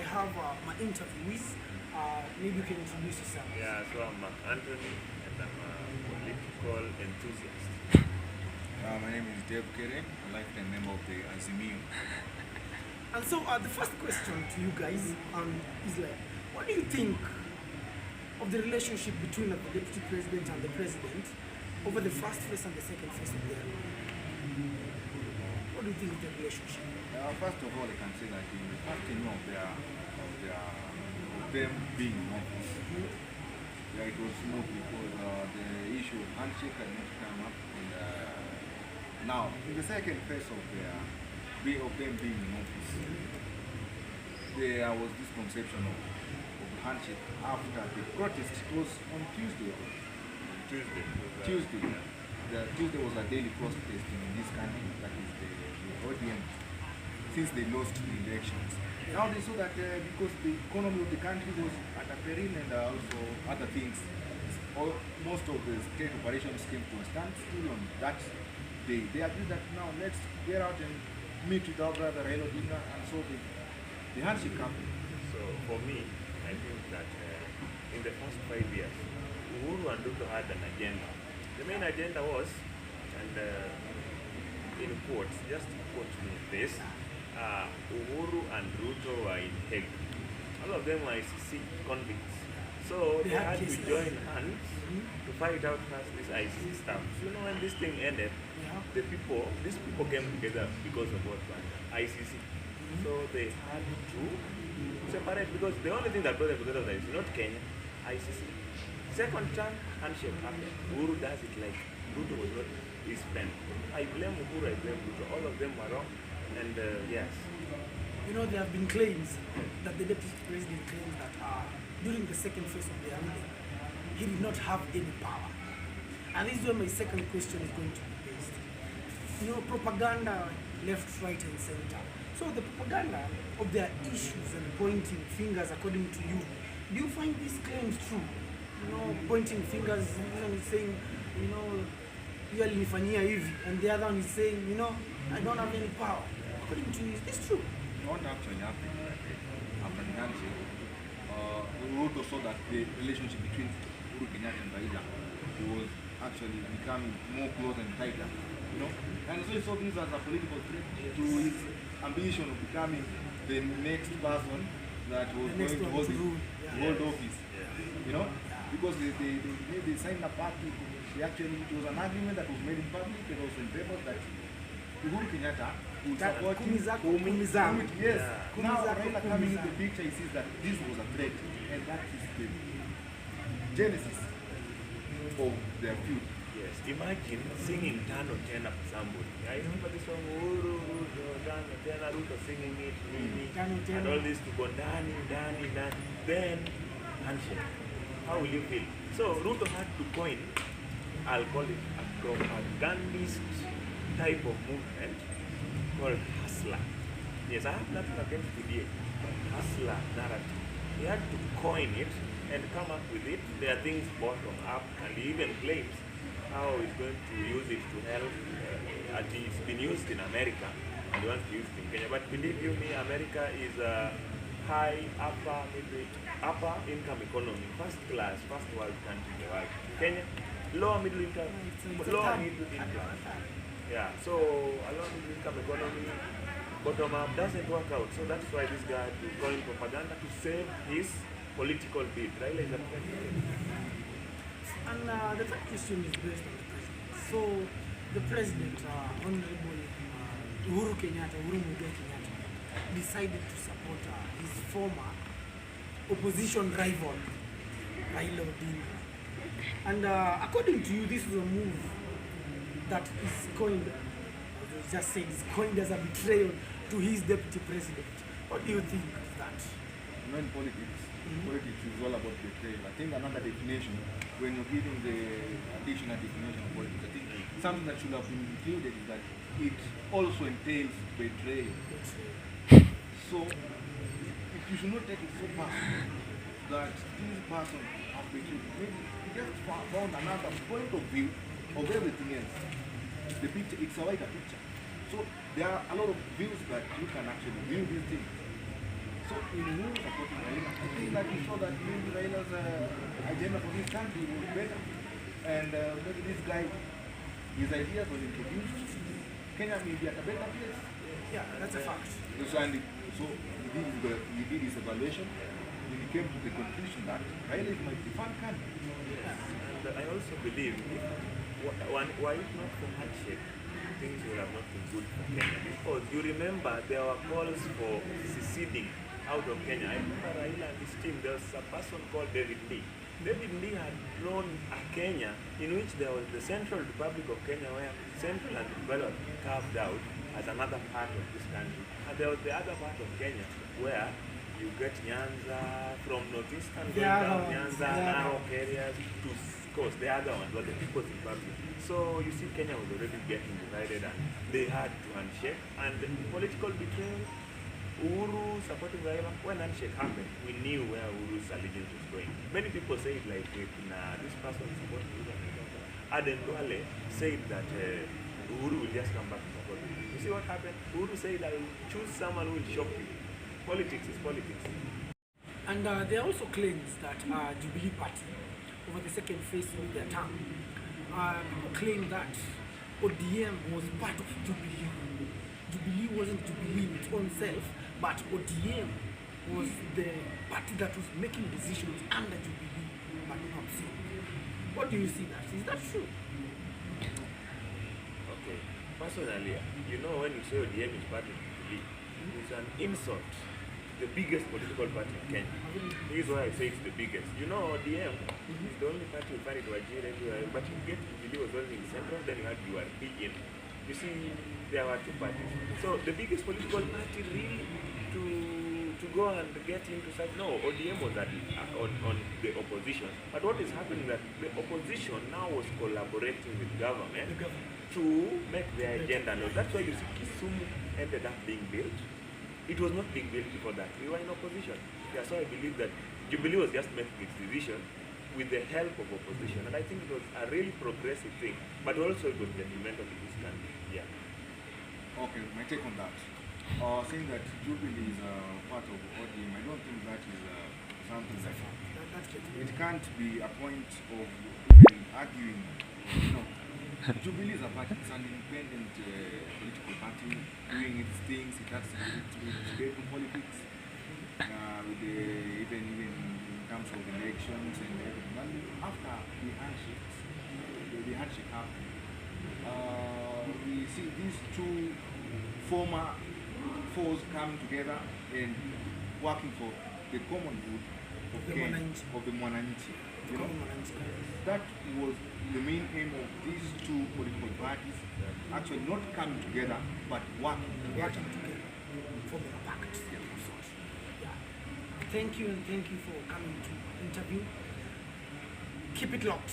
I have my interviewees. Maybe you can introduce yourself. Yeah, so I'm Anthony and I'm a political enthusiast. My name is Dave Kere, a lifetime member of the Azimio. And so the first question to you guys is like, what do you think of the relationship between the deputy president and the president over the first phase and the second phase of their rule? What do you think of the relationship? First of all, I can say that in the first tenure of them being in office, it was smooth because the issue of handshake had not come up. And now, in the second phase of them being in office, there was this conception of handshake after the protest. It was on Tuesday. Tuesday. Tuesday was a daily protest in this country, that is the ODM, since they lost the elections. Now they saw that because the economy of the country was at a peril and also other things, most of the state operations came to a standstill on that day. They agreed that now let's get out and meet with our brother Raila Odinga, and so the handshake happened. So for me, I think that in the first 5 years, Uhuru and Ruto had an agenda. The main agenda was, and in quotes, just quote me this, Uhuru and Ruto were in Hague. All of them were ICC convicts. So they had to join hands to fight out first this ICC stuff. You know, when this thing ended, these people came together because of what was ICC. So they had to separate, because the only thing that brought them together is not Kenya, ICC. Second term, handshake happened. Uhuru does it like Ruto was not his friend. I blame Uhuru, I blame Ruto. All of them were wrong. And yes. You know, there have been claims that the deputy president claims that during the second phase of the ruling, he did not have any power. And this is where my second question is going to be based. You know, propaganda left, right, and center. So the propaganda of their issues and pointing fingers, according to you, do you find these claims true? You know, pointing fingers, one is saying, you know, you alinifanyia hivi, and the other one is saying, you know, I don't have any power. According to you, is this true? What actually happened after the handshake, Ruto saw that the relationship between Uhuru Kenyatta and Raila was actually becoming more close and tighter, you know. And so he saw this as a political threat to his ambition of becoming the next person that was going to hold office, you know, because they signed a party. It was an agreement that was made in public and also in paper that Uhuru Kenyatta would support him. Yes. Now Raila coming in the picture, he sees that this was a threat, and that is the genesis of their feud. Yes, imagine singing Tano Tena for somebody. I remember this song, Uhuru, Ruto, Tano Tena, Ruto singing it, and all this to go Dani. Then handshake. How will you feel? So Ruto had to coin, I'll call it a propagandist type of movement called hustler. Yes, I have nothing against the hustler narrative. He had to coin it and come up with it. There are things bottom up, and he even claims how he's going to use it to help. It's been used in America, and he wants to use it in Kenya. But believe you me, America is a high, upper income economy, first class, first world country in the world. Kenya, lower middle income. Yeah, so a lower middle income economy, bottom up, doesn't work out. So that's why this guy had to call in propaganda to save his political bid. Raila is a president. And the third question is based on the president. So the president, Honorable Uhuru Muigai Kenyatta, decided to support his former opposition rival, Raila Odinga. And according to you, this is a move that is coined, as you just said, is coined as a betrayal to his deputy president. What do you think of that? You know, in politics, politics is all about betrayal. I think another definition, when you're giving the additional definition of politics, I think something that should have been included is that it also entails betrayal. So, you should not take it so personal that this person has betrayed. Maybe he just found another point of view of everything else. The picture, it's a wider picture. So there are a lot of views that you can actually view these things. So in Uhuru supporting Raila, I think that we saw that maybe Raila's agenda for this country was better. And maybe this guy, his ideas were introduced, Kenya may be at a better place. Yeah, that's a fact. So he did his evaluation, and he came to the conclusion that Raila is my preferred candidate. And I also believe were it not for handshake, things would have not been good for Kenya. Because you remember there were calls for seceding out of Kenya. I remember Raila and his team, there was a person called David Lee. David Lee had drawn a Kenya in which there was the Central Republic of Kenya, where Central and Rivalry were carved out as another part of this country. And there was the other part of Kenya where you get Nyanza from northeastern going down Nyanza, Narok areas to coast. The other one was the People's Republic. So you see, Kenya was already getting divided, and they had to handshake. And the political betrayal, Uhuru supporting Raila, when handshake happened, we knew where Uhuru's allegiance was going. Many people say it like this person supporting Uhuru. Aden Duale said that Uhuru will just come back to support him. You see what happened? Uhuru said, I will choose someone who will shock you. Politics is politics. And there are also claims that Jubilee Party, over the second phase of their term, people claim that ODM was part of Jubilee. Jubilee wasn't Jubilee in its own self, but ODM was the party that was making decisions under Jubilee, but not so. What do you see that? Is that true? Okay. Personally, you know, when you say ODM is part of Jubilee, it's an insult to the biggest political party in Kenya. This is why I say it's the biggest. You know, ODM is the only party you find it Wajir everywhere, but you get Jubilee was only in Central, then you had URP in. You see, there were two parties. So the biggest political party really to go and get into such, no, ODM was on the opposition. But what is happening is that the opposition now was collaborating with government to make their agenda known. That's why you see Kisumu ended up being built. It was not being built before that. We were in opposition. Yeah, so I believe that Jubilee was just making its decision with the help of opposition. And I think it was a really progressive thing. But also it was detrimental to this country. Yeah. Okay, my take on that. Saying that Jubilee is part of ODM, I don't think that is something that it can't be a point of even arguing. You know, Jubilee is a party, it's an independent political party doing its things. It has its debate in politics, with even in terms of elections and everything. And after the handshake happened, we see these two former foes coming together and working for the common good of the Mwananchi. You know, that was the main aim of these two political parties, actually not coming together, but working together. Forming a pact of sorts. Yeah. Thank you, and thank you for coming to interview. Keep it locked.